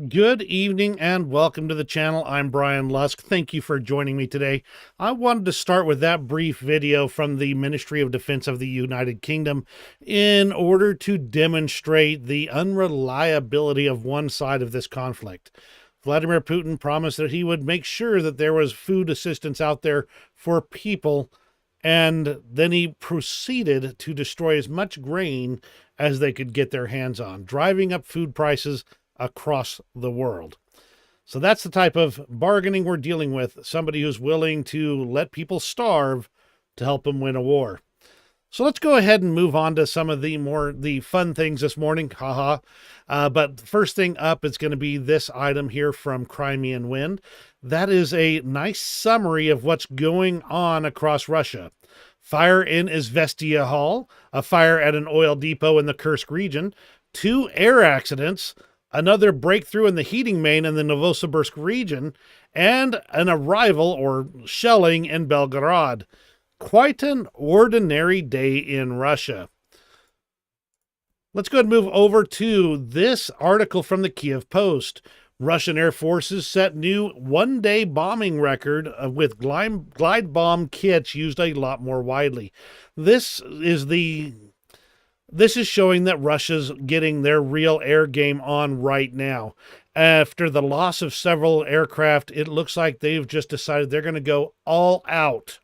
Good evening and welcome to the channel. I'm Brian Lusk. Thank you for joining me today. I wanted to start with that brief video from the Ministry of Defense of the United Kingdom in order to demonstrate the unreliability of one side of this conflict. Vladimir Putin promised that he would make sure that there was food assistance out there for people, and then he proceeded to destroy as much grain as they could get their hands on, driving up food prices across the world. So that's the type of bargaining we're dealing with. Somebody who's willing to let people starve to help them win a war. So let's go ahead and move on to some of the fun things this morning. Haha. But first thing up is going to be this item here from Crimean Wind. That is a nice summary of what's going on across Russia. Fire in Izvestia Hall, a fire at an oil depot in the Kursk region, 2 air accidents, another breakthrough in the heating main in the Novosibirsk region, and an arrival or shelling in Belgorod. Quite an ordinary day in Russia. Let's go ahead and move over to this article from the Kiev Post. Russian Air Forces set new one-day bombing record with glide bomb kits used a lot more widely. This is showing that Russia's getting their real air game on right now. After the loss of several aircraft, it looks like they've just decided they're going to go all out,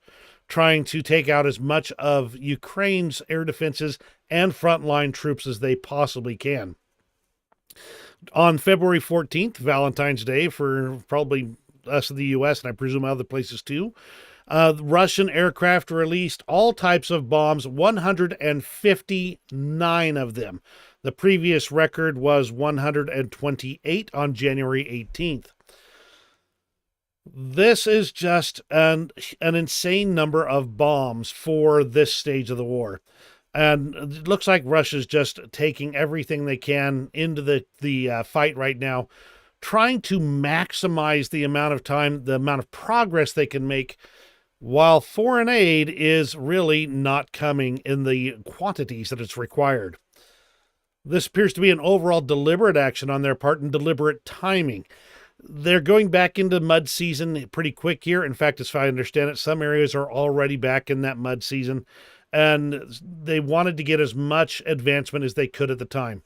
trying to take out as much of Ukraine's air defenses and frontline troops as they possibly can. On February 14th, Valentine's Day for probably us in the U.S., and I presume other places too, Russian aircraft released all types of bombs, 159 of them. The previous record was 128 on January 18th. This is just an insane number of bombs for this stage of the war. And it looks like Russia's just taking everything they can into the fight right now, trying to maximize the amount of time, the amount of progress they can make, while foreign aid is really not coming in the quantities that it's required. This appears to be an overall deliberate action on their part and deliberate timing. They're going back into mud season pretty quick here. In fact, as I understand it, some areas are already back in that mud season, and they wanted to get as much advancement as they could at the time.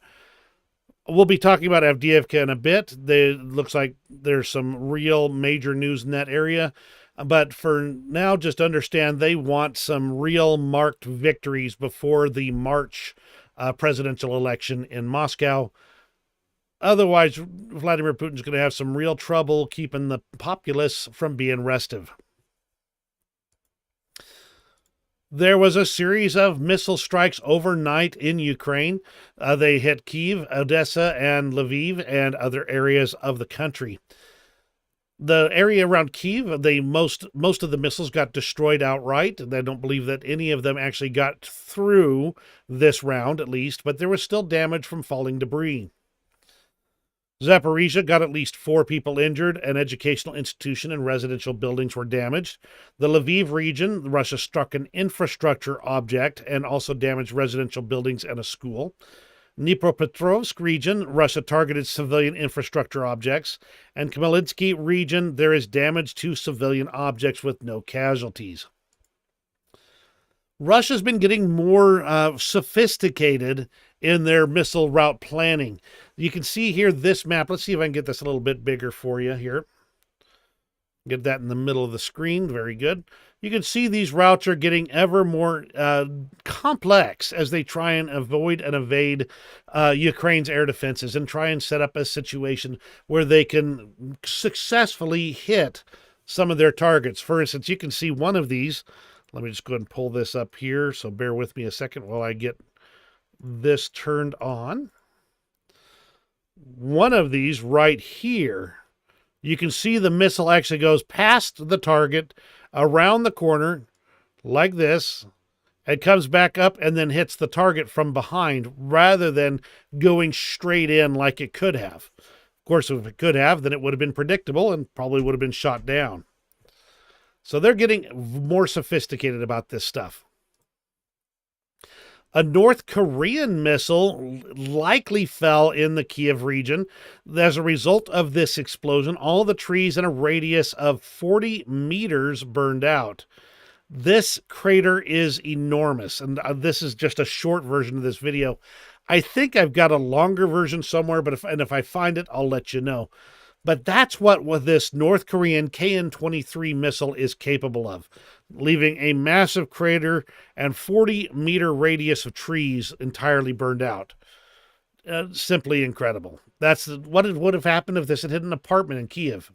We'll be talking about Avdiivka in a bit. It looks like there's some real major news in that area. But for now, just understand they want some real marked victories before the March presidential election in Moscow. Otherwise, Vladimir Putin's going to have some real trouble keeping the populace from being restive. There was a series of missile strikes overnight in Ukraine. They hit Kyiv, Odessa, and Lviv, and other areas of the country. The area around Kyiv, most of the missiles got destroyed outright. I don't believe that any of them actually got through this round, at least, but there was still damage from falling debris. Zaporizhia got at least 4 people injured. An educational institution and residential buildings were damaged. The Lviv region, Russia struck an infrastructure object and also damaged residential buildings and a school. Dnipropetrovsk region, Russia targeted civilian infrastructure objects. And Khmelnytsky region, there is damage to civilian objects with no casualties. Russia's been getting more sophisticated in their missile route planning. You can see here this map. Let's see if I can get this a little bit bigger for you here. Get that in the middle of the screen. Very good. You can see these routes are getting ever more complex as they try and avoid and evade Ukraine's air defenses and try and set up a situation where they can successfully hit some of their targets. For instance, you can see one of these. Let me just go ahead and pull this up here, so bear with me a second while I get this turned on. One of these right here, you can see the missile actually goes past the target, around the corner, like this. It comes back up and then hits the target from behind, rather than going straight in like it could have. Of course, if it could have, then it would have been predictable and probably would have been shot down. So they're getting more sophisticated about this stuff. A North Korean missile likely fell in the Kiev region. As a result of this explosion, all the trees in a radius of 40 meters burned out. This crater is enormous, and this is just a short version of this video. I think I've got a longer version somewhere, but if I find it, I'll let you know. But that's what this North Korean KN-23 missile is capable of, leaving a massive crater and 40-meter radius of trees entirely burned out. Simply incredible. That's what would have happened if this had hit an apartment in Kiev.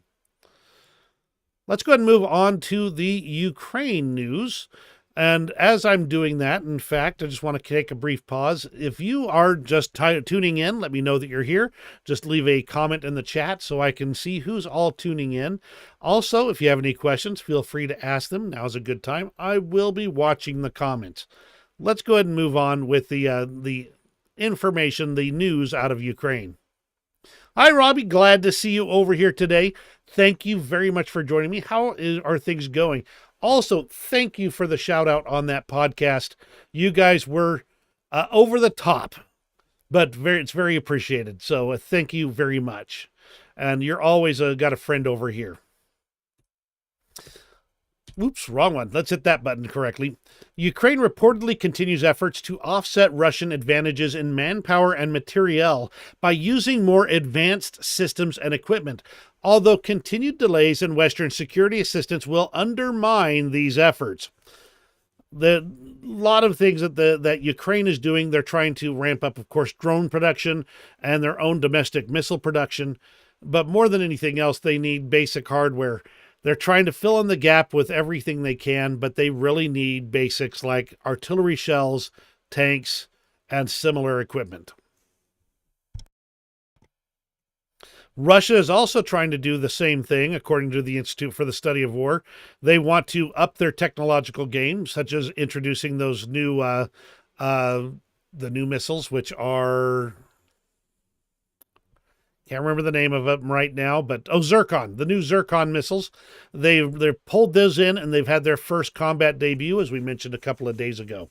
Let's go ahead and move on to the Ukraine news. And as I'm doing that, in fact, I just want to take a brief pause. If you are just tuning in, let me know that you're here. Just leave a comment in the chat so I can see who's all tuning in. Also, if you have any questions, feel free to ask them. Now's a good time. I will be watching the comments. Let's go ahead and move on with the information, the news out of Ukraine. Hi, Robbie. Glad to see you over here today. Thank you very much for joining me. How are things going? Also, thank you for the shout out on that podcast. You guys were over the top, but it's very appreciated. So thank you very much. And you're always got a friend over here. Oops, wrong one. Let's hit that button correctly. Ukraine reportedly continues efforts to offset Russian advantages in manpower and materiel by using more advanced systems and equipment, although continued delays in Western security assistance will undermine these efforts. A lot of things that Ukraine is doing, they're trying to ramp up, of course, drone production and their own domestic missile production. But more than anything else, they need basic hardware. They're trying to fill in the gap with everything they can, but they really need basics like artillery shells, tanks, and similar equipment. Russia is also trying to do the same thing, according to the Institute for the Study of War. They want to up their technological game, such as introducing those new, the new missiles, which are... Can't remember the name of them right now, but Zircon, the new Zircon missiles. They've pulled those in, and they've had their first combat debut, as we mentioned a couple of days ago.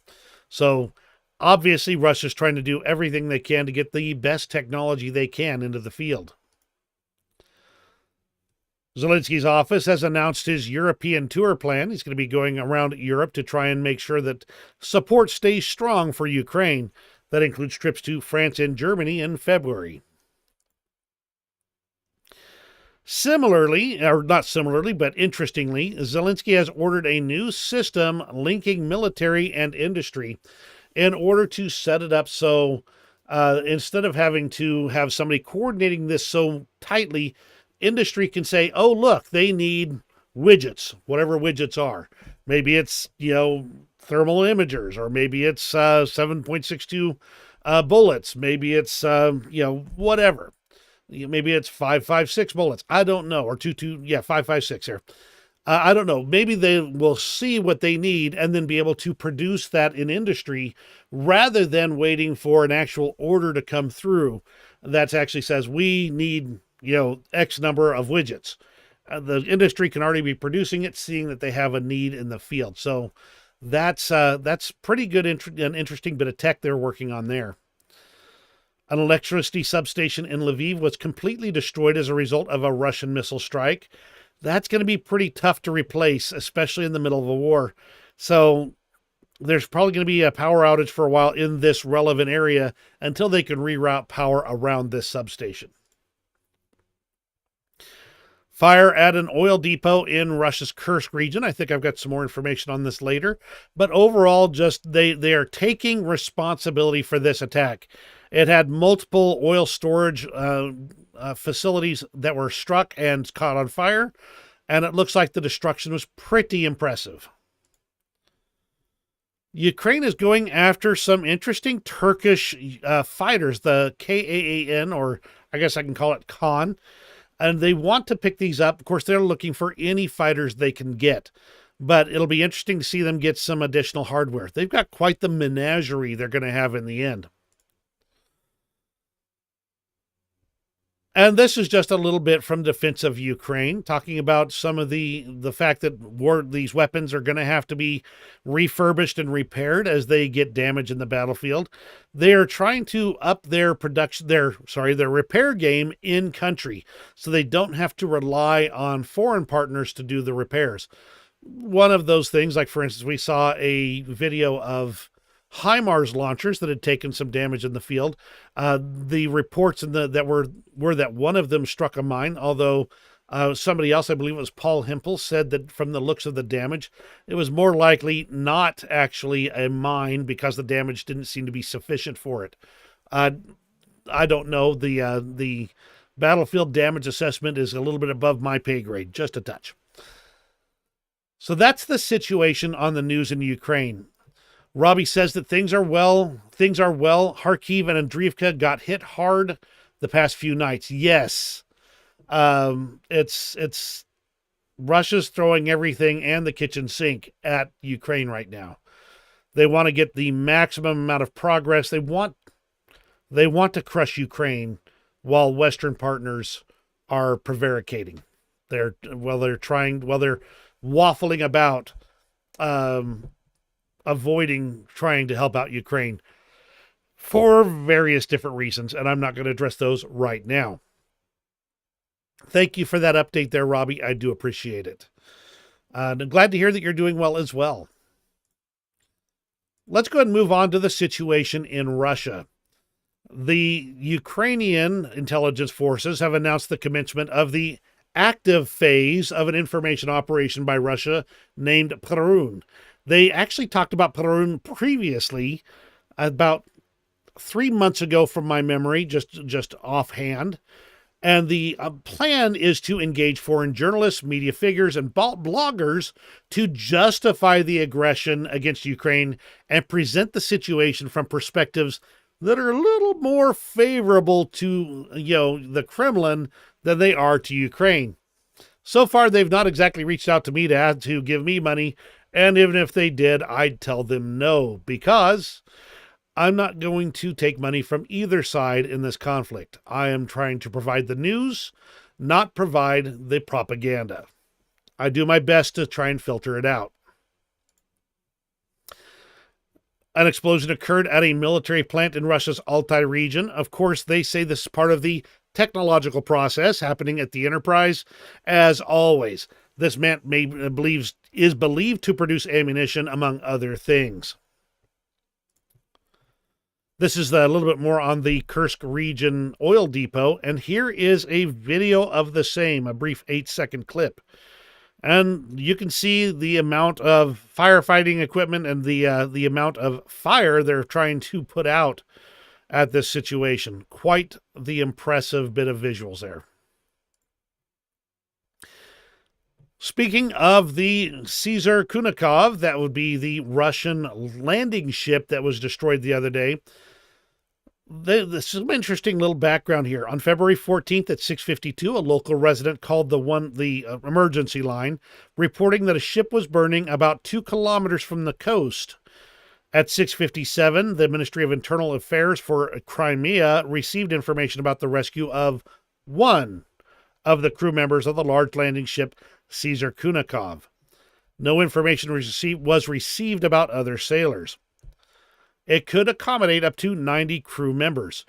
So obviously, Russia's trying to do everything they can to get the best technology they can into the field. Zelensky's office has announced his European tour plan. He's going to be going around Europe to try and make sure that support stays strong for Ukraine. That includes trips to France and Germany in February. Similarly, or not similarly, but interestingly, Zelensky has ordered a new system linking military and industry in order to set it up so instead of having to have somebody coordinating this so tightly, industry can say, oh, look, they need widgets, whatever widgets are. Maybe it's, thermal imagers, or maybe it's 7.62 bullets. Maybe it's, whatever. Maybe it's 5.56 bullets. I don't know. Or 5.56 here. I don't know. Maybe they will see what they need and then be able to produce that in industry rather than waiting for an actual order to come through that actually says we need, X number of widgets. The industry can already be producing it, seeing that they have a need in the field. So that's pretty good and interesting bit of tech they're working on there. An electricity substation in Lviv was completely destroyed as a result of a Russian missile strike. That's going to be pretty tough to replace, especially in the middle of a war. So there's probably going to be a power outage for a while in this relevant area until they can reroute power around this substation. Fire at an oil depot in Russia's Kursk region. I think I've got some more information on this later. But overall, just they are taking responsibility for this attack. It had multiple oil storage facilities that were struck and caught on fire, and it looks like the destruction was pretty impressive. Ukraine is going after some interesting Turkish fighters, the KAAN, or I guess I can call it Khan, and they want to pick these up. Of course, they're looking for any fighters they can get, but it'll be interesting to see them get some additional hardware. They've got quite the menagerie they're going to have in the end. And this is just a little bit from Defense of Ukraine, talking about some of the fact that these weapons are going to have to be refurbished and repaired as they get damaged in the battlefield. They are trying to up their their repair game in country, so they don't have to rely on foreign partners to do the repairs. One of those things, like for instance, we saw a video of HIMARS launchers that had taken some damage in the field. The reports that were that one of them struck a mine, although somebody else, I believe it was Paul Hempel, said that from the looks of the damage, it was more likely not actually a mine because the damage didn't seem to be sufficient for it. I don't know. The battlefield damage assessment is a little bit above my pay grade, just a touch. So that's the situation on the news in Ukraine. Robbie says that things are well. Kharkiv and Avdiivka got hit hard the past few nights. Yes. It's Russia's throwing everything and the kitchen sink at Ukraine right now. They want to get the maximum amount of progress. They want to crush Ukraine while Western partners are prevaricating. They're waffling about avoiding trying to help out Ukraine for various different reasons, and I'm not going to address those right now. Thank you for that update there, Robbie. I do appreciate it. I'm glad to hear that you're doing well as well. Let's go ahead and move on to the situation in Russia. The Ukrainian intelligence forces have announced the commencement of the active phase of an information operation by Russia named Perun. They actually talked about Perun previously, about 3 months ago from my memory, just offhand. And the plan is to engage foreign journalists, media figures, and bloggers to justify the aggression against Ukraine and present the situation from perspectives that are a little more favorable to, the Kremlin than they are to Ukraine. So far, they've not exactly reached out to me to give me money. And even if they did, I'd tell them no, because I'm not going to take money from either side in this conflict. I am trying to provide the news, not provide the propaganda. I do my best to try and filter it out. An explosion occurred at a military plant in Russia's Altai region. Of course, they say this is part of the technological process happening at the Enterprise, as always. This man is believed to produce ammunition, among other things. This is a little bit more on the Kursk region oil depot, and here is a video of the same, a brief 8-second clip. And you can see the amount of firefighting equipment and the amount of fire they're trying to put out at this situation. Quite the impressive bit of visuals there. Speaking of the Caesar Kunikov, that would be the Russian landing ship that was destroyed the other day. This is an interesting little background here. On February 14th at 6:52, a local resident called the emergency line, reporting that a ship was burning about 2 kilometers from the coast. At 6:57, the Ministry of Internal Affairs for Crimea received information about the rescue of one of the crew members of the large landing ship Caesar Kunikov. No information was received about other sailors. It could accommodate up to 90 crew members.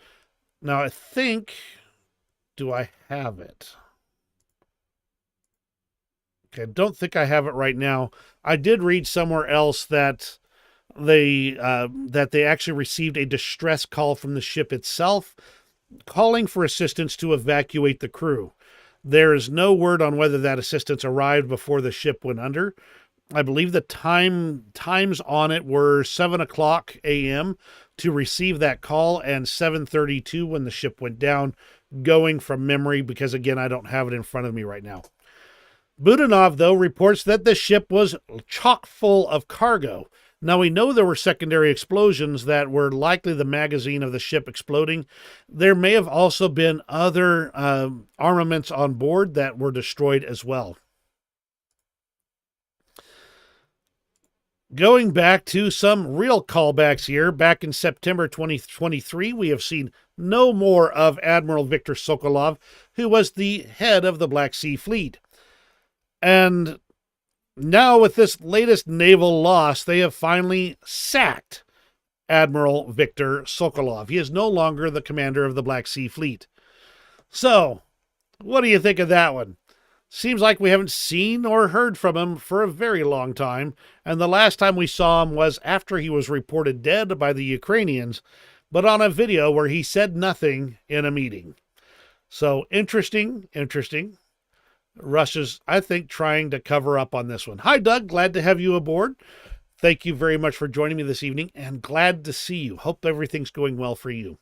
Now, I think, do I have it? Okay, I don't think I have it right now. I did read somewhere else that they actually received a distress call from the ship itself, calling for assistance to evacuate the crew. There is no word on whether that assistance arrived before the ship went under. I believe the times on it were 7 o'clock a.m. to receive that call and 7:32 when the ship went down, going from memory because, again, I don't have it in front of me right now. Budanov, though, reports that the ship was chock full of cargo. Now, we know there were secondary explosions that were likely the magazine of the ship exploding. There may have also been other armaments on board that were destroyed as well. Going back to some real callbacks here, back in September 2023, we have seen no more of Admiral Viktor Sokolov, who was the head of the Black Sea Fleet. And now with this latest naval loss, they have finally sacked Admiral Viktor Sokolov. He is no longer the commander of the Black Sea Fleet. So, what do you think of that one? Seems like we haven't seen or heard from him for a very long time, and the last time we saw him was after he was reported dead by the Ukrainians, but on a video where he said nothing in a meeting. So, interesting. Russia's, I think, trying to cover up on this one. Hi, Doug. Glad to have you aboard. Thank you very much for joining me this evening, and glad to see you. Hope everything's going well for you.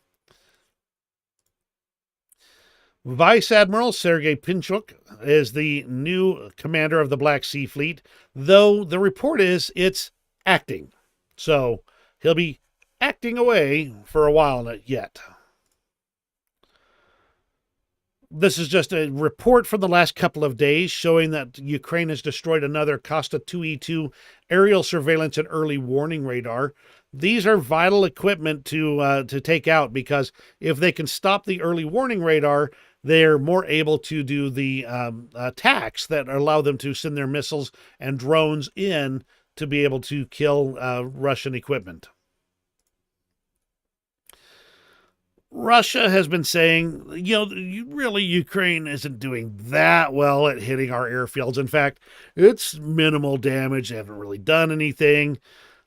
Vice Admiral Sergei Pinchuk is the new commander of the Black Sea Fleet, though the report is it's acting. So he'll be acting away for a while yet. This is just a report from the last couple of days showing that Ukraine has destroyed another Costa 2E2 aerial surveillance and early warning radar. These are vital equipment to take out, because if they can stop the early warning radar, they're more able to do the attacks that allow them to send their missiles and drones in to be able to kill Russian equipment. Russia has been saying, really, Ukraine isn't doing that well at hitting our airfields. In fact, it's minimal damage. They haven't really done anything.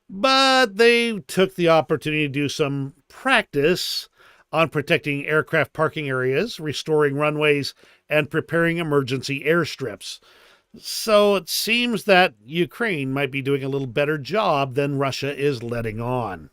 But they took the opportunity to do some practice on protecting aircraft parking areas, restoring runways, and preparing emergency airstrips. So it seems that Ukraine might be doing a little better job than Russia is letting on.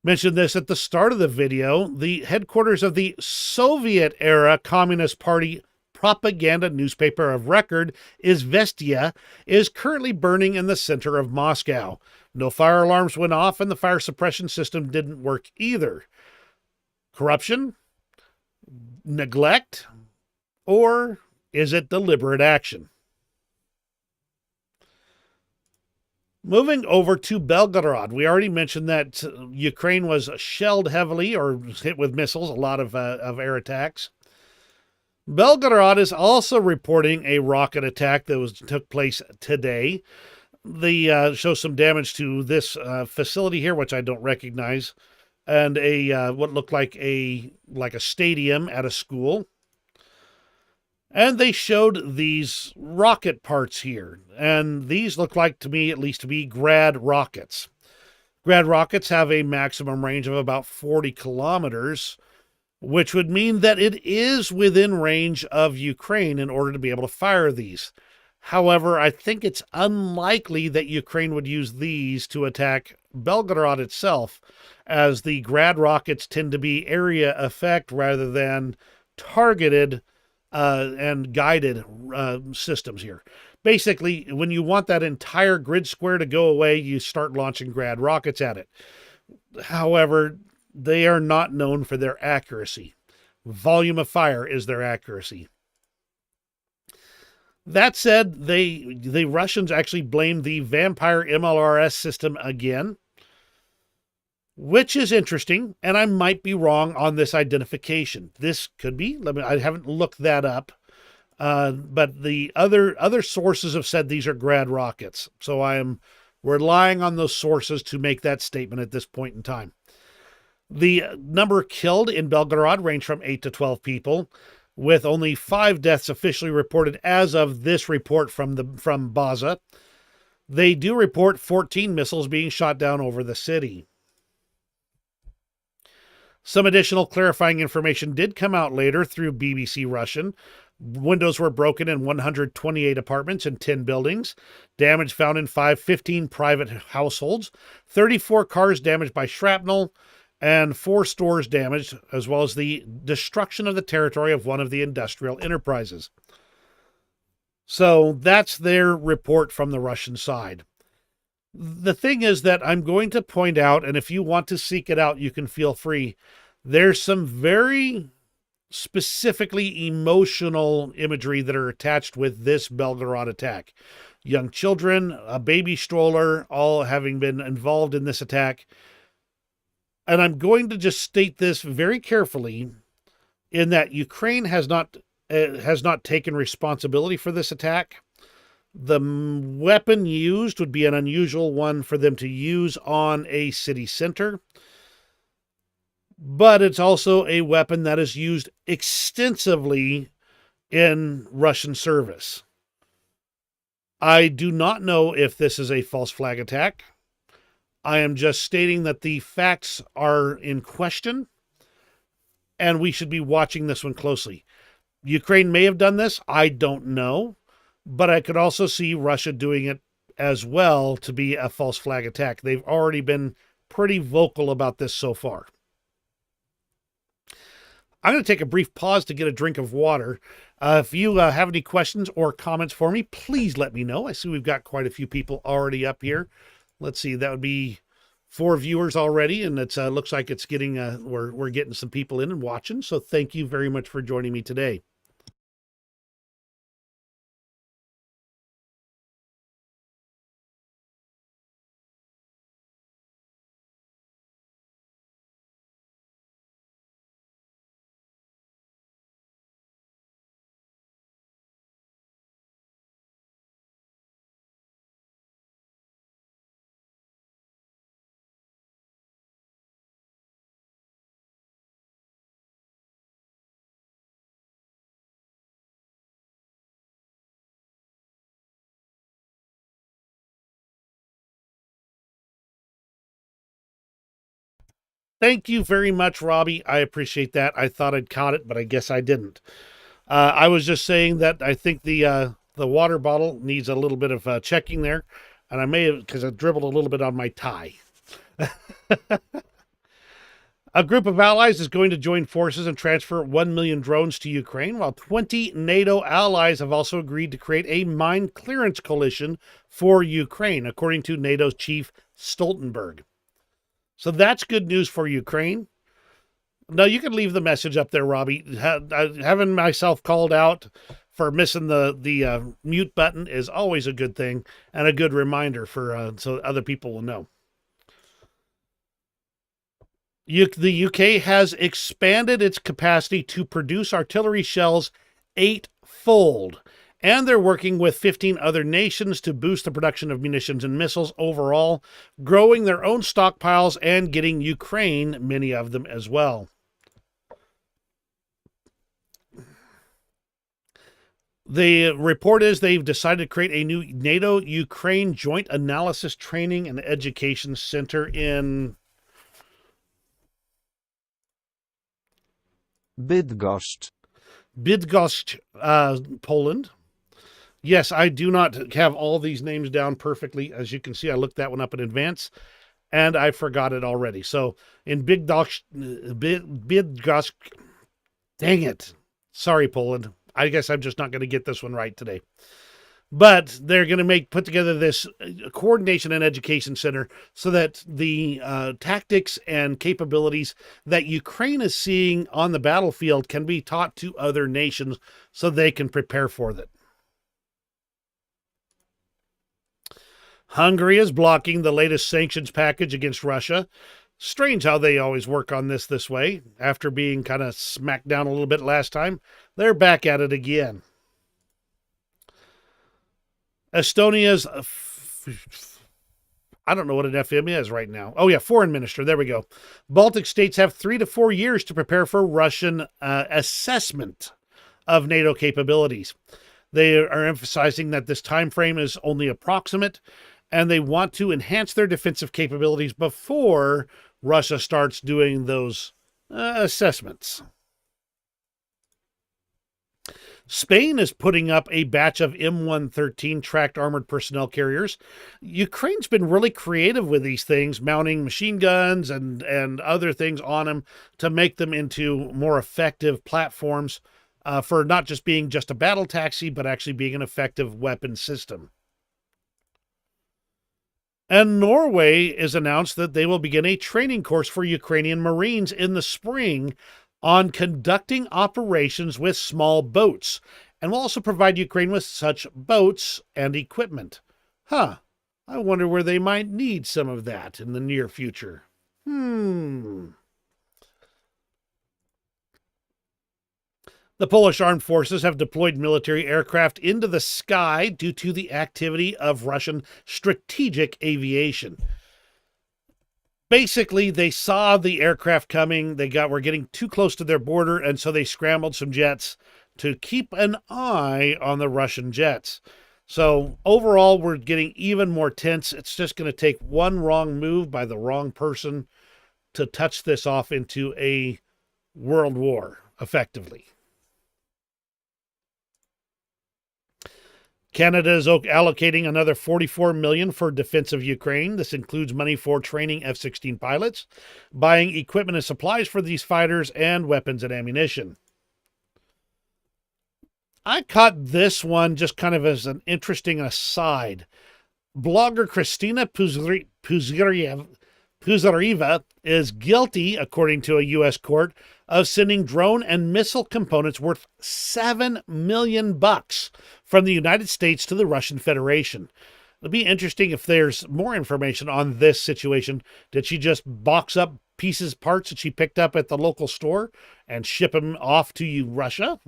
Mentioned this at the start of the video. The headquarters of the Soviet-era Communist Party propaganda newspaper of record, Izvestia, is currently burning in the center of Moscow. No fire alarms went off, and the fire suppression system didn't work either. Corruption? Neglect? Or is it deliberate action? Moving over to Belgorod, we already mentioned that Ukraine was shelled heavily or hit with missiles, a lot of air attacks. Belgorod is also reporting a rocket attack that took place today. They show some damage to this facility here, which I don't recognize, and a what looked like a stadium at a school. And they showed these rocket parts here, and these look like, to me at least, to be Grad rockets. Grad rockets have a maximum range of about 40 kilometers, which would mean that it is within range of Ukraine in order to be able to fire these. However, I think it's unlikely that Ukraine would use these to attack Belgorod itself, as the Grad rockets tend to be area effect rather than targeted and guided systems here. Basically, when you want that entire grid square to go away, you start launching Grad rockets at it. However, they are not known for their accuracy. Volume of fire is their accuracy. That said, the Russians actually blamed the Vampire MLRS system again, which is interesting, and I might be wrong on this identification. This could be. I haven't looked that up, but the other sources have said these are Grad rockets, so I am relying on those sources to make that statement at this point in time. The number killed in Belgorod range from 8 to 12 people, with only 5 deaths officially reported as of this report from Baza. They do report 14 missiles being shot down over the city. Some additional clarifying information did come out later through BBC Russian. Windows were broken in 128 apartments and 10 buildings. Damage found in 15 private households. 34 cars damaged by shrapnel, and 4 stores damaged, as well as the destruction of the territory of one of the industrial enterprises. So that's their report from the Russian side. The thing is that I'm going to point out, and if you want to seek it out, you can feel free. There's some very specifically emotional imagery that are attached with this Belgorod attack. Young children, a baby stroller, all having been involved in this attack. And I'm going to just state this very carefully, in that Ukraine has not taken responsibility for this attack. The weapon used would be an unusual one for them to use on a city center, but it's also a weapon that is used extensively in Russian service. I do not know if this is a false flag attack. I am just stating that the facts are in question, and we should be watching this one closely. Ukraine may have done this. I don't know. But I could also see Russia doing it as well to be a false flag attack. They've already been pretty vocal about this so far. I'm going to take a brief pause to get a drink of water. If you have any questions or comments for me, please let me know. I see we've got quite a few people already up here. Let's see, that would be 4 viewers already, and it looks like it's getting we're getting some people in and watching. So thank you very much for joining me today. Thank you very much, Robbie. I appreciate that. I thought I'd caught it, but I guess I didn't. I was just saying that I think the water bottle needs a little bit of checking there, and I may have, because I dribbled a little bit on my tie. A group of allies is going to join forces and transfer 1 million drones to Ukraine, while 20 NATO allies have also agreed to create a mine clearance coalition for Ukraine, according to NATO's chief Stoltenberg. So that's good news for Ukraine. No, you can leave the message up there, Robbie. Having myself called out for missing the mute button is always a good thing and a good reminder for so other people will know. The UK has expanded its capacity to produce artillery shells 8-fold, and they're working with 15 other nations to boost the production of munitions and missiles overall, growing their own stockpiles and getting Ukraine many of them as well. The report is they've decided to create a new NATO-Ukraine Joint Analysis Training and Education Center in Bydgoszcz, Poland. Yes, I do not have all these names down perfectly. As you can see, I looked that one up in advance, and I forgot it already. So in Bydgoszcz, dang it. Sorry, Poland. I guess I'm just not going to get this one right today. But they're going to put together this coordination and education center so that the tactics and capabilities that Ukraine is seeing on the battlefield can be taught to other nations so they can prepare for that. Hungary is blocking the latest sanctions package against Russia. Strange how they always work on this way. After being kind of smacked down a little bit last time, they're back at it again. Estonia's, I don't know what an FM is right now. Oh yeah, foreign minister. There we go. Baltic states have 3 to 4 years to prepare for Russian assessment of NATO capabilities. They are emphasizing that this time frame is only approximate, and they want to enhance their defensive capabilities before Russia starts doing those assessments. Spain is putting up a batch of M113 tracked armored personnel carriers. Ukraine's been really creative with these things, mounting machine guns and other things on them to make them into more effective platforms for not just being just a battle taxi, but actually being an effective weapon system. And Norway has announced that they will begin a training course for Ukrainian Marines in the spring on conducting operations with small boats, and will also provide Ukraine with such boats and equipment. I wonder where they might need some of that in the near future. The Polish armed forces have deployed military aircraft into the sky due to the activity of Russian strategic aviation. Basically, they saw the aircraft coming. Were getting too close to their border, and so they scrambled some jets to keep an eye on the Russian jets. So overall, we're getting even more tense. It's just going to take one wrong move by the wrong person to touch this off into a world war, effectively. Canada is allocating another $44 million for defense of Ukraine. This includes money for training F-16 pilots, buying equipment and supplies for these fighters, and weapons and ammunition. I caught this one just kind of as an interesting aside. Blogger Kristina Puzareva is guilty, according to a U.S. court, of sending drone and missile components worth $7 million from the United States to the Russian Federation. It'll be interesting if there's more information on this situation. Did she just box up parts that she picked up at the local store and ship them off to Russia?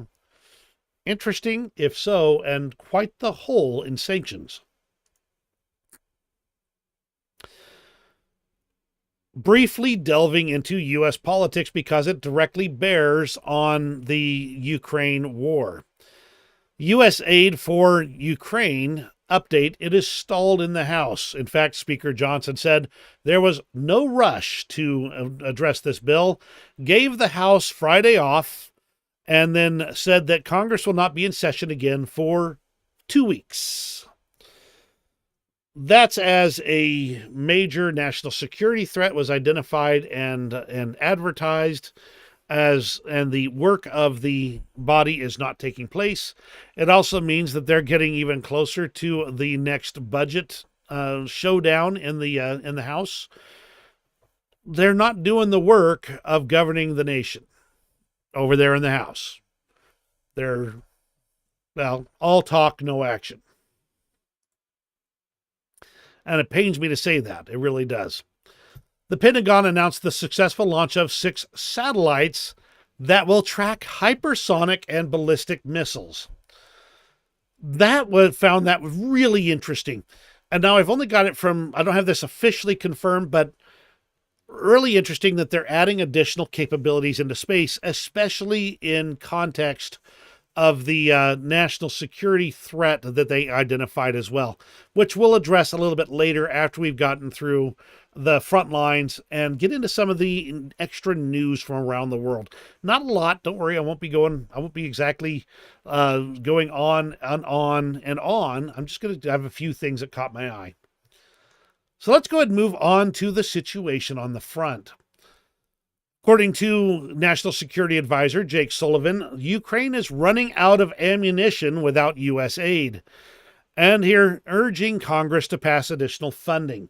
Interesting, if so, and quite the hole in sanctions. Briefly delving into U.S. politics because it directly bears on the Ukraine war. U.S. aid for Ukraine update, it is stalled in the House. In fact, Speaker Johnson said there was no rush to address this bill, gave the House Friday off, and then said that Congress will not be in session again for 2 weeks. That's as a major national security threat was identified and advertised as, and the work of the body is not taking place. It also means that they're getting even closer to the next budget showdown in the House. They're not doing the work of governing the nation over there in the House. They're, well, all talk, no action. And it pains me to say that. It really does. The Pentagon announced the successful launch of 6 satellites that will track hypersonic and ballistic missiles. Found that really interesting. And now I've only got it from, I don't have this officially confirmed, but really interesting that they're adding additional capabilities into space, especially in context of the national security threat that they identified as well, which we'll address a little bit later after we've gotten through the front lines and get into some of the extra news from around the world. Not a lot, don't worry. I won't be exactly going on and on and on. I'm just going to have a few things that caught my eye. So let's go ahead and move on to the situation on the front. According to National Security Advisor Jake Sullivan, Ukraine is running out of ammunition without U.S. aid, and here urging Congress to pass additional funding.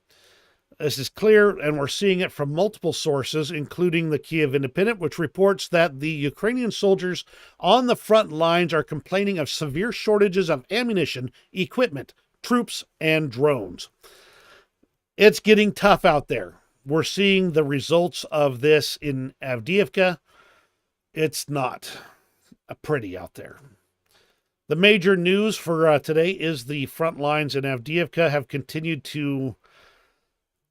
This is clear, and we're seeing it from multiple sources, including the Kyiv Independent, which reports that the Ukrainian soldiers on the front lines are complaining of severe shortages of ammunition, equipment, troops, and drones. It's getting tough out there. We're seeing the results of this in Avdiivka. It's not pretty out there. The major news for today is the front lines in Avdiivka have continued to,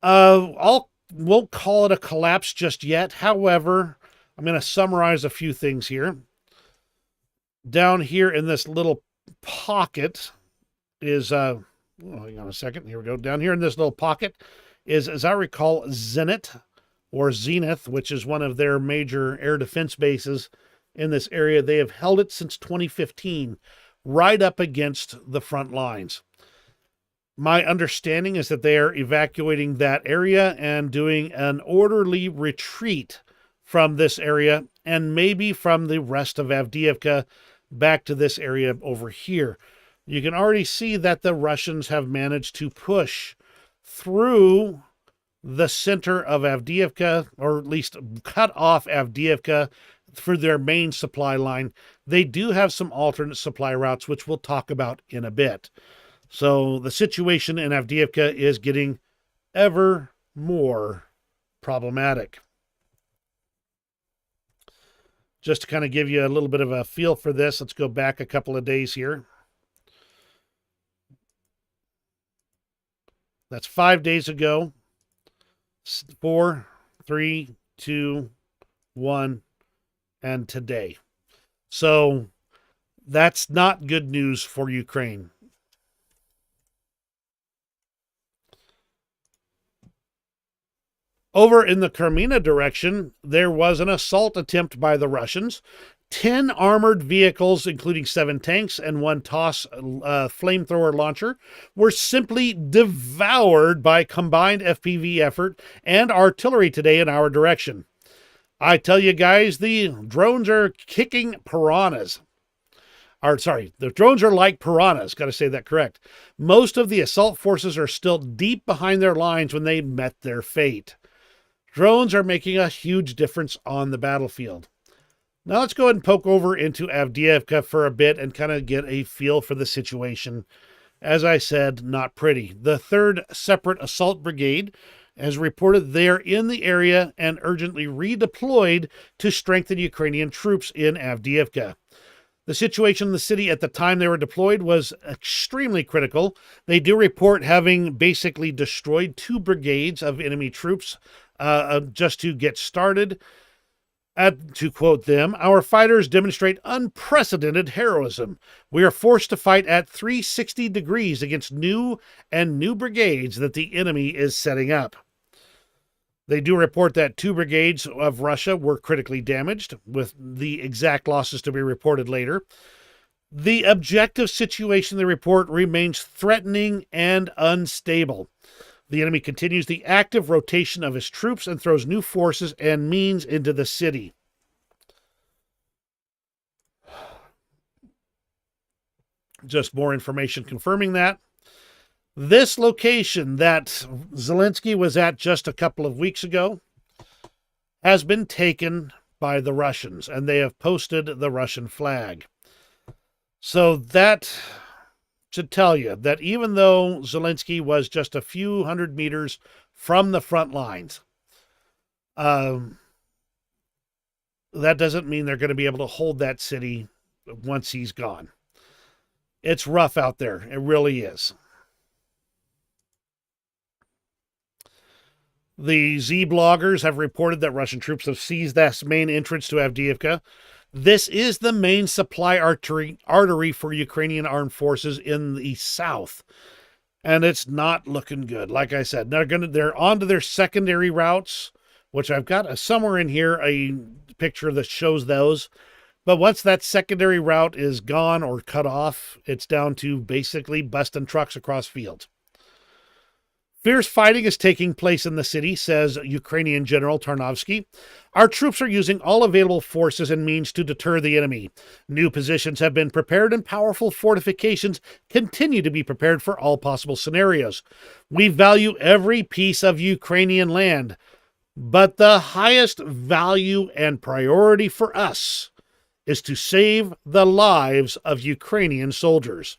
won't call it a collapse just yet. However, I'm going to summarize a few things here. Down here in this little pocket is, hang on a second. Here we go. Down here in this little pocket is, as I recall, Zenit, or Zenith, which is one of their major air defense bases in this area. They have held it since 2015, right up against the front lines. My understanding is that they are evacuating that area and doing an orderly retreat from this area and maybe from the rest of Avdiivka back to this area over here. You can already see that the Russians have managed to push through the center of Avdiivka, or at least cut off Avdiivka for their main supply line. They do have some alternate supply routes, which we'll talk about in a bit. So the situation in Avdiivka is getting ever more problematic. Just to kind of give you a little bit of a feel for this, let's go back a couple of days here. That's 5 days ago. 4, 3, 2, 1, and today. So that's not good news for Ukraine. Over in the Crimea direction, there was an assault attempt by the Russians. 10 armored vehicles, including 7 tanks and 1 TOS flamethrower launcher, were simply devoured by combined FPV effort and artillery today in our direction. I tell you guys, the drones are kicking piranhas. The drones are like piranhas. Got to say that correct. Most of the assault forces are still deep behind their lines when they met their fate. Drones are making a huge difference on the battlefield. Now let's go ahead and poke over into Avdiivka for a bit and kind of get a feel for the situation. As I said, not pretty. The 3rd Separate Assault Brigade has reported they're in the area and urgently redeployed to strengthen Ukrainian troops in Avdiivka. The situation in the city at the time they were deployed was extremely critical. They do report having basically destroyed 2 brigades of enemy troops just to get started. To quote them, "Our fighters demonstrate unprecedented heroism. We are forced to fight at 360 degrees against new brigades that the enemy is setting up." They do report that 2 brigades of Russia were critically damaged, with the exact losses to be reported later. The objective situation, the report, remains threatening and unstable. The enemy continues the active rotation of his troops and throws new forces and means into the city. Just more information confirming that. This location that Zelensky was at just a couple of weeks ago has been taken by the Russians, and they have posted the Russian flag. So that should tell you that even though Zelensky was just a few hundred meters from the front lines, that doesn't mean they're going to be able to hold that city once he's gone. It's rough out there. It really is. The Z bloggers have reported that Russian troops have seized that main entrance to Avdiivka. This is the main supply artery for Ukrainian armed forces in the south, and it's not looking good. Like I said, they're on to their secondary routes, which I've got somewhere in here a picture that shows those. But once that secondary route is gone or cut off, it's down to basically busting trucks across fields. Fierce fighting is taking place in the city, says Ukrainian General Tarnovsky. Our troops are using all available forces and means to deter the enemy. New positions have been prepared and powerful fortifications continue to be prepared for all possible scenarios. We value every piece of Ukrainian land, but the highest value and priority for us is to save the lives of Ukrainian soldiers.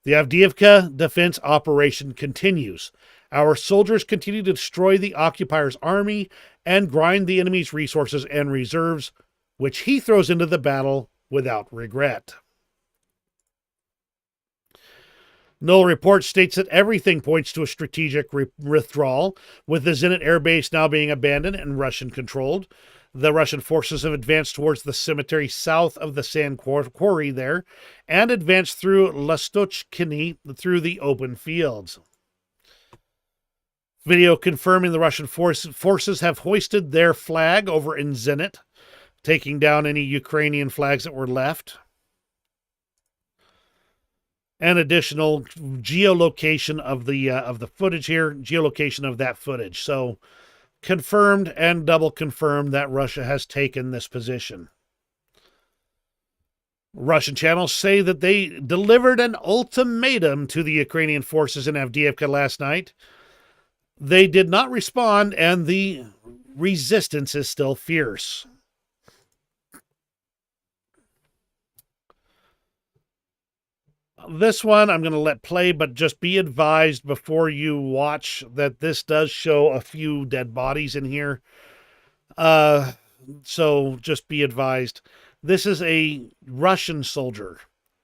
The Avdiivka defense operation continues. Our soldiers continue to destroy the occupier's army and grind the enemy's resources and reserves, which he throws into the battle without regret. No report states that everything points to a strategic withdrawal, with the Zenit Air Base now being abandoned and Russian-controlled. The Russian forces have advanced towards the cemetery south of the sand quarry there and advanced through Lastochkiny through the open fields. Video confirming the Russian forces have hoisted their flag over in Zenit, taking down any Ukrainian flags that were left. And additional geolocation of the footage here, geolocation of that footage. So confirmed and double confirmed that Russia has taken this position. Russian channels say that they delivered an ultimatum to the Ukrainian forces in Avdiivka last night. They did not respond, and the resistance is still fierce. This one I'm going to let play, but just be advised before you watch that this does show a few dead bodies in here. So just be advised. This is a Russian soldier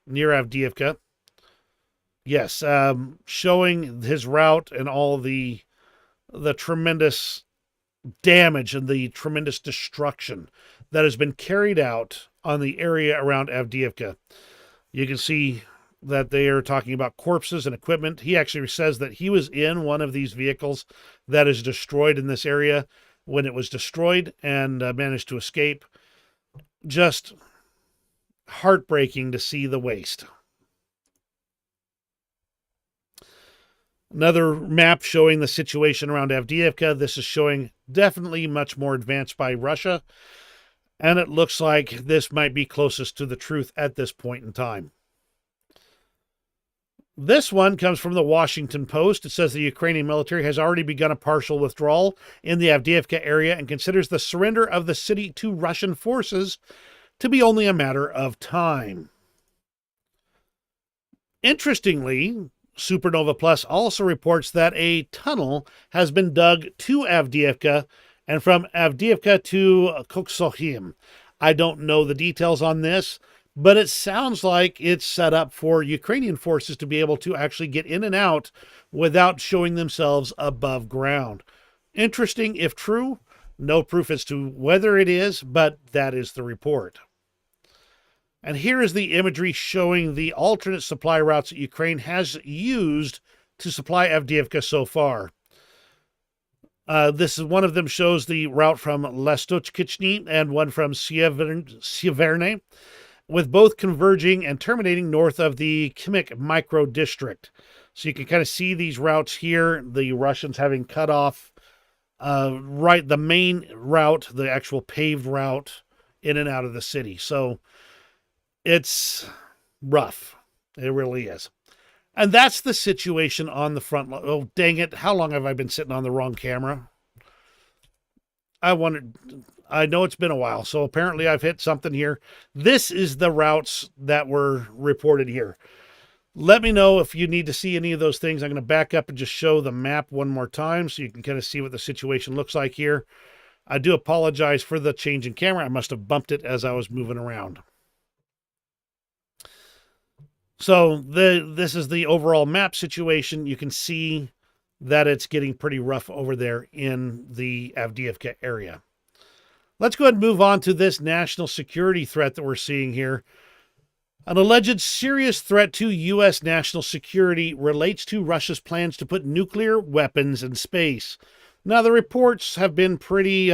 near Avdiivka. Yes, showing his route and all the tremendous damage and the tremendous destruction that has been carried out on the area around Avdiivka. You can see that they are talking about corpses and equipment. He actually says that he was in one of these vehicles that is destroyed in this area when it was destroyed and managed to escape. Just heartbreaking to see the waste. Another map showing the situation around Avdiivka. This is showing definitely much more advanced by Russia. And it looks like this might be closest to the truth at this point in time. This one comes from the Washington Post. It says the Ukrainian military has already begun a partial withdrawal in the Avdiivka area and considers the surrender of the city to Russian forces to be only a matter of time. Interestingly, Supernova Plus also reports that a tunnel has been dug to Avdiivka and from Avdiivka to Koksohim. I don't know the details on this, but it sounds like it's set up for Ukrainian forces to be able to actually get in and out without showing themselves above ground. Interesting if true. No proof as to whether it is, but that is the report. And here is the imagery showing the alternate supply routes that Ukraine has used to supply Avdiivka so far. This is one of them shows the route from Lastochkichny and one from Sieverne, with both converging and terminating north of the Kimik micro district. So you can kind of see these routes here, the Russians having cut off the main route, the actual paved route in and out of the city. So it's rough. It really is. And that's the situation on the front line. Oh, dang it. How long have I been sitting on the wrong camera? I know it's been a while, so apparently I've hit something here. This is the routes that were reported here. Let me know if you need to see any of those things. I'm going to back up and just show the map one more time so you can kind of see what the situation looks like here. I do apologize for the change in camera. I must have bumped it as I was moving around. So this is the overall map situation. You can see that it's getting pretty rough over there in the Avdiivka area. Let's go ahead and move on to this national security threat that we're seeing here. An alleged serious threat to U.S. national security relates to Russia's plans to put nuclear weapons in space. Now, the reports have been pretty,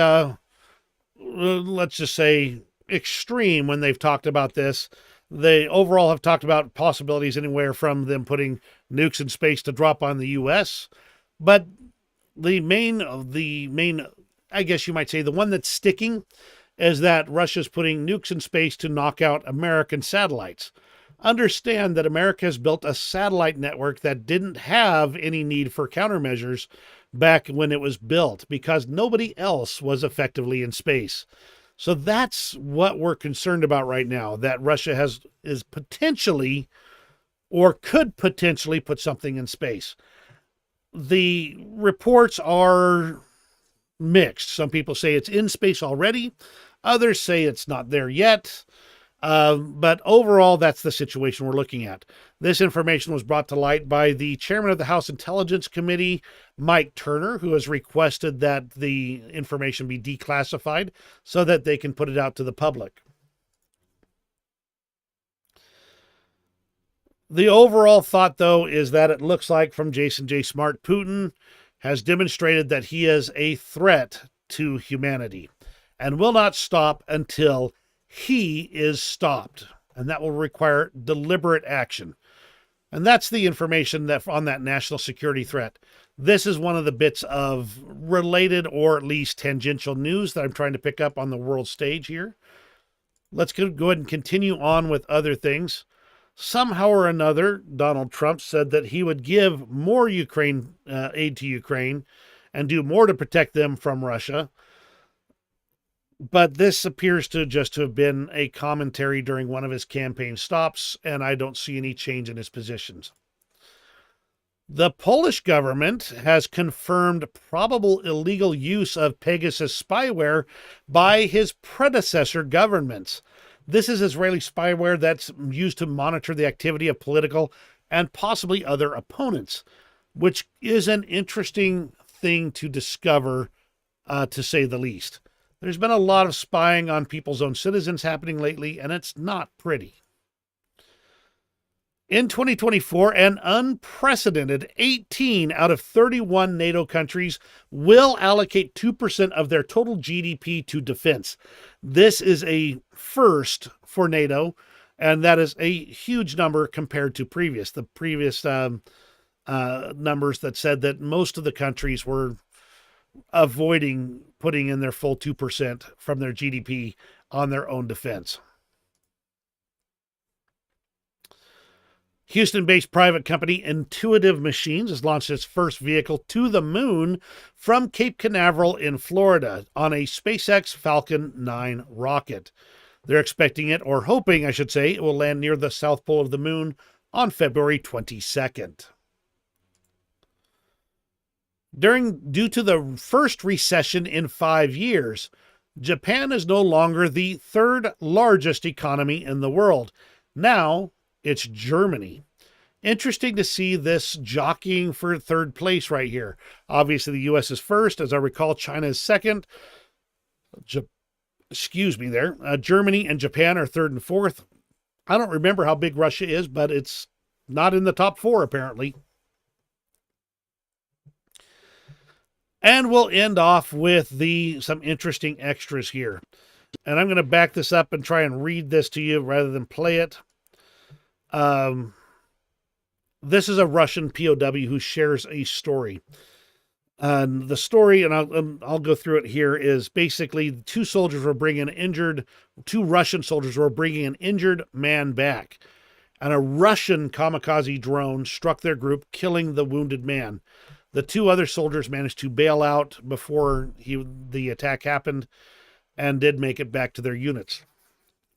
let's just say, extreme when they've talked about this. They overall have talked about possibilities anywhere from them putting nukes in space to drop on the U.S. But the main, I guess you might say, the one that's sticking is that Russia's putting nukes in space to knock out American satellites. Understand that America has built a satellite network that didn't have any need for countermeasures back when it was built because nobody else was effectively in space. So that's what we're concerned about right now, that Russia is potentially or could potentially put something in space. The reports are mixed. Some people say it's in space already. Others say it's not there yet. But overall, that's the situation we're looking at. This information was brought to light by the chairman of the House Intelligence Committee, Mike Turner, who has requested that the information be declassified so that they can put it out to the public. The overall thought, though, is that it looks like from Jason J. Smart Putin has demonstrated that he is a threat to humanity and will not stop until he is stopped. And that will require deliberate action. And that's the information that on that national security threat. This is one of the bits of related or at least tangential news that I'm trying to pick up on the world stage here. Let's go ahead and continue on with other things. Somehow or another, Donald Trump said that he would give more Ukraine aid to Ukraine and do more to protect them from Russia. But this appears to just have been a commentary during one of his campaign stops, and I don't see any change in his positions. The Polish government has confirmed probable illegal use of Pegasus spyware by his predecessor governments. This is Israeli spyware that's used to monitor the activity of political and possibly other opponents, which is an interesting thing to discover, to say the least. There's been a lot of spying on people's own citizens happening lately, and it's not pretty. In 2024, an unprecedented 18 out of 31 NATO countries will allocate 2% of their total GDP to defense. This is a first for NATO, and that is a huge number compared to the previous numbers that said that most of the countries were avoiding putting in their full 2% from their GDP on their own defense. Houston-based private company Intuitive Machines has launched its first vehicle to the moon from Cape Canaveral in Florida on a SpaceX Falcon 9 rocket. They're expecting it, or hoping, I should say, it will land near the south pole of the moon on February 22nd. Due to the first recession in 5 years, Japan is no longer the third largest economy in the world. Now, it's Germany. Interesting to see this jockeying for third place right here. Obviously, the U.S. is first. As I recall, China is second. Germany and Japan are third and fourth. I don't remember how big Russia is, but it's not in the top 4, apparently. And we'll end off with some interesting extras here. And I'm going to back this up and try and read this to you rather than play it. This is a Russian POW who shares a story. The story, and I'll go through it here, is basically two Russian soldiers were bringing an injured man back. And a Russian kamikaze drone struck their group, killing the wounded man. The 2 other soldiers managed to bail out before the attack happened and did make it back to their units.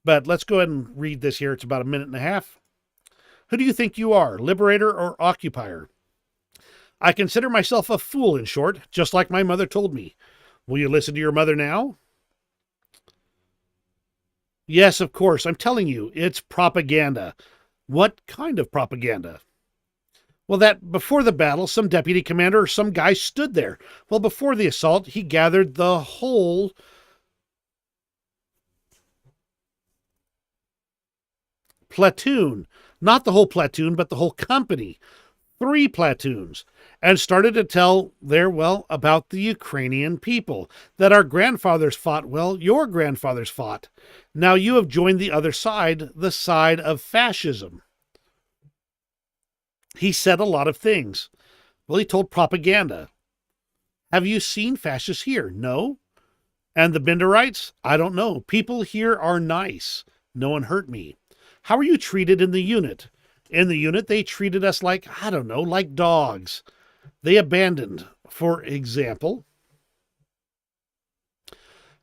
But let's go ahead and read this here. It's about a minute and a half. Who do you think you are, liberator or occupier? I consider myself a fool, in short, just like my mother told me. Will you listen to your mother now? Yes, of course. I'm telling you, it's propaganda. What kind of propaganda? Well, that before the battle, some deputy commander or some guy stood there. Well, before the assault, he gathered the whole platoon. Not the whole platoon, but the whole company. 3 platoons. And started to tell about the Ukrainian people. That our grandfathers fought. Well, your grandfathers fought. Now you have joined the other side, the side of fascism. He said a lot of things. Well, he told propaganda. Have you seen fascists here? No. And the Binderites? I don't know. People here are nice. No one hurt me. How are you treated in the unit? In the unit, they treated us like dogs. They abandoned, for example.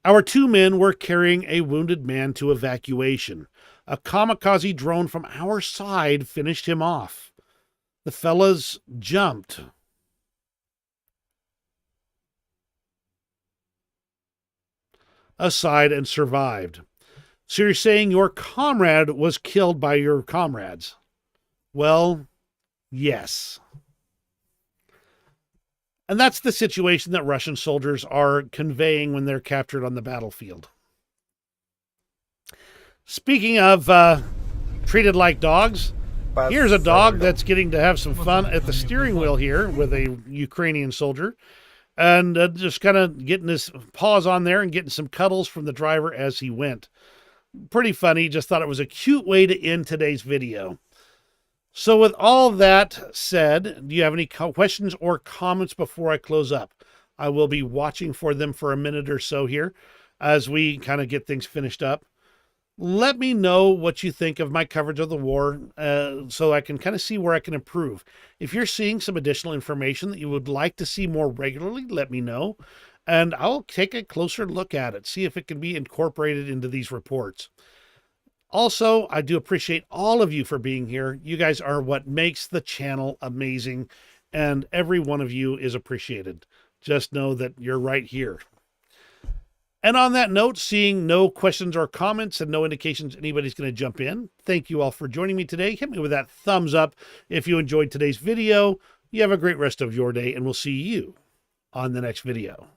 Our 2 men were carrying a wounded man to evacuation. A kamikaze drone from our side finished him off. The fellas jumped. Aside and survived. So you're saying your comrade was killed by your comrades? Well, yes. And that's the situation that Russian soldiers are conveying when they're captured on the battlefield. Speaking of treated like dogs, Here's a dog that's getting to have some fun at the steering wheel here with a Ukrainian soldier, and just kind of getting his paws on there and getting some cuddles from the driver as he went. Pretty funny. Just thought it was a cute way to end today's video. So with all that said, do you have any questions or comments before I close up? I will be watching for them for a minute or so here as we kind of get things finished up. Let me know what you think of my coverage of the war so I can kind of see where I can improve. If you're seeing some additional information that you would like to see more regularly, let me know, and I'll take a closer look at it, see if it can be incorporated into these reports. Also, I do appreciate all of you for being here. You guys are what makes the channel amazing, and every one of you is appreciated. Just know that you're right here. And on that note, seeing no questions or comments and no indications anybody's going to jump in, thank you all for joining me today. Hit me with that thumbs up if you enjoyed today's video. You have a great rest of your day, and we'll see you on the next video.